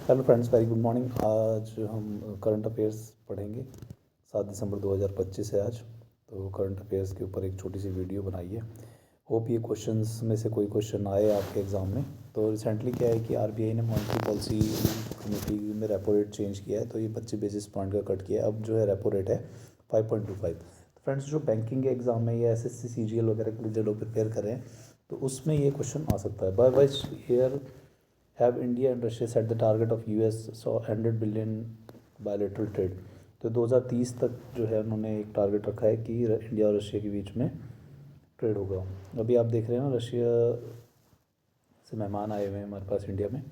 Hello friends, very good morning. आज हम current affairs पढ़ेंगे। 7 दिसंबर 2025 है आज। तो करंट अफेयर्स के ऊपर एक छोटी सी वीडियो बनाई है। होप ये क्वेश्चंस में से कोई क्वेश्चन आए आपके एग्ज़ाम में। तो रिसेंटली क्या है कि आरबीआई ने मॉनेटरी पॉलिसी कमेटी में रेपो रेट चेंज किया है। तो ये 25 बेसिस पॉइंट का कट किया है। अब जो है रेपो रेट है 5.25। तो फ्रेंड्स, जो बैंकिंग के एग्ज़ाम में या एसएससी सीजीएल वगैरह के लिए जो लोग प्रिपेयर कर रहे हैं तो उसमें ये क्वेश्चन आ सकता है। By which year have India and Russia set the target of US 100 billion bilateral trade. तो 2030 तक जो है उन्होंने एक टारगेट रखा है कि इंडिया और रशिया के बीच में ट्रेड होगा। अभी आप देख रहे हैं ना, रशिया से मेहमान आए हुए हैं हमारे पास इंडिया में।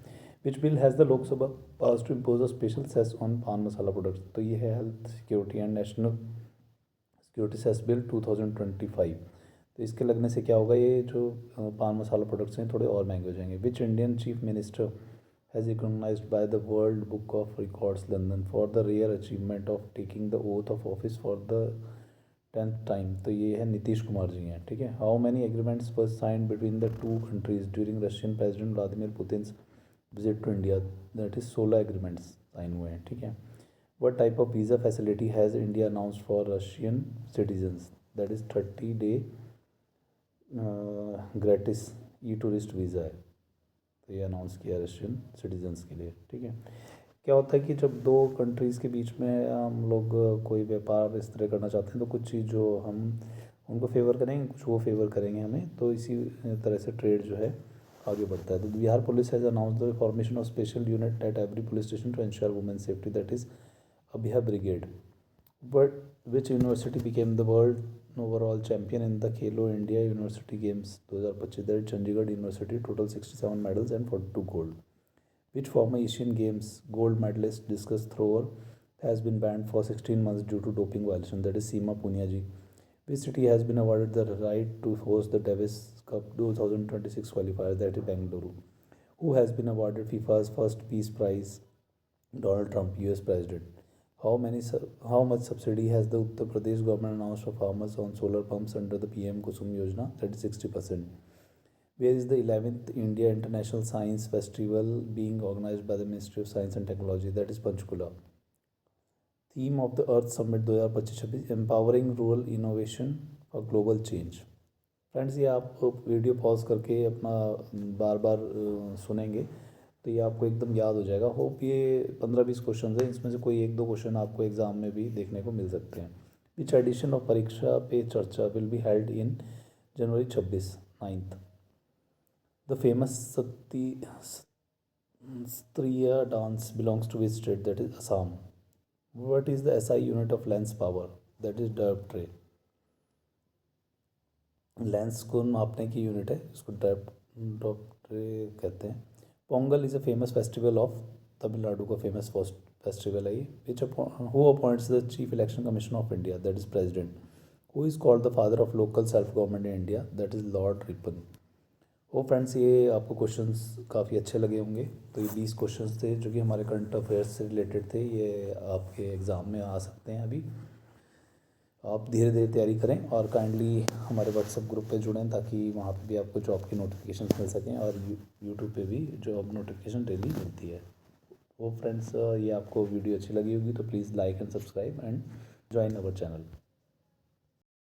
Which bill has the Lok Sabha pass to impose a special cess on paan masala products. तो ये है health security and national security cess bill 2025। तो इसके लगने से क्या होगा, ये जो पान मसाला प्रोडक्ट्स हैं थोड़े और महंगे हो जाएंगे। Which Indian chief minister has recognised by the world book of records London for the rare achievement of taking the oath of office for the 10th time. तो ये है नीतीश कुमार जी हैं, ठीक है। How many agreements were signed between the two countries during Russian president Vladimir Putin's visit to India. That is 16 agreements sign हुए हैं, ठीक है। What type of visa facility has India announced for Russian citizens? That is 30 day gratis E tourist visa है। तो ये announce किया Russian citizens के लिए, ठीक है। क्या होता है कि जब दो कंट्रीज़ के बीच में हम लोग कोई व्यापार इस तरह करना चाहते हैं तो कुछ चीज़ जो हम उनको फेवर करेंगे, कुछ वो फेवर करेंगे हमें, तो इसी तरह से ट्रेड जो है आगे बढ़ता है। तो Bihar police has announce the formation of special unit at every police station to ensure women safety, that is Abhaya brigade. But which university became the world overall champion in the Khelo India University Games 2025? That is Chandigarh University, total 67 medals and 42 gold. Which former Asian Games gold medalist discus thrower has been banned for 16 months due to doping violation? That is Seema Punyaji. Which city has been awarded the right to host the Davis Cup 2026 qualifier? That is Bengaluru. Who has been awarded FIFA's first peace prize? Donald Trump, US President. How much subsidy has the Uttar Pradesh government announced for farmers on solar pumps under the PM Kusum Yojana? That is 60%. Where is the 11th India International Science Festival being organized by the Ministry of Science and Technology? That is Panchkula. Theme of the Earth Summit 2025 Empowering Rural Innovation for Global Change. Friends, ये आप video pause करके अपना बार बार सुनेंगे तो ये आपको एकदम याद हो जाएगा। होप ये 15-20 क्वेश्चन हैं, इसमें से कोई एक दो क्वेश्चन आपको एग्ज़ाम में भी देखने को मिल सकते हैं। Which edition of Pariksha Pe Charcha will be held in January 26 9th? The famous Sattriya dance belongs to which state? That is Assam. What is the SI unit of lens power? That is dioptre. Lens को नापने की unit है, इसको dioptre कहते हैं। Pongal is a famous festival of Tamil Nadu का famous festival है ये। Which who appoints the chief election commission of India? That is president. Who is called the father of local self government in India? That is Lord Ripon. ओ friends, ये आपको questions काफ़ी अच्छे लगे होंगे। तो ये 20 क्वेश्चंस थे जो कि हमारे करंट अफेयर्स से रिलेटेड थे। ये आपके एग्ज़ाम में आ सकते हैं। अभी आप धीरे धीरे तैयारी करें और काइंडली हमारे व्हाट्सएप ग्रुप पे जुड़ें ताकि वहाँ पे भी आपको जॉब की नोटिफिकेशन मिल सकें और यूट्यूब पे भी जॉब नोटिफिकेशन डेली मिलती है। वो फ्रेंड्स, ये आपको वीडियो अच्छी लगी होगी तो please like and subscribe and join our channel.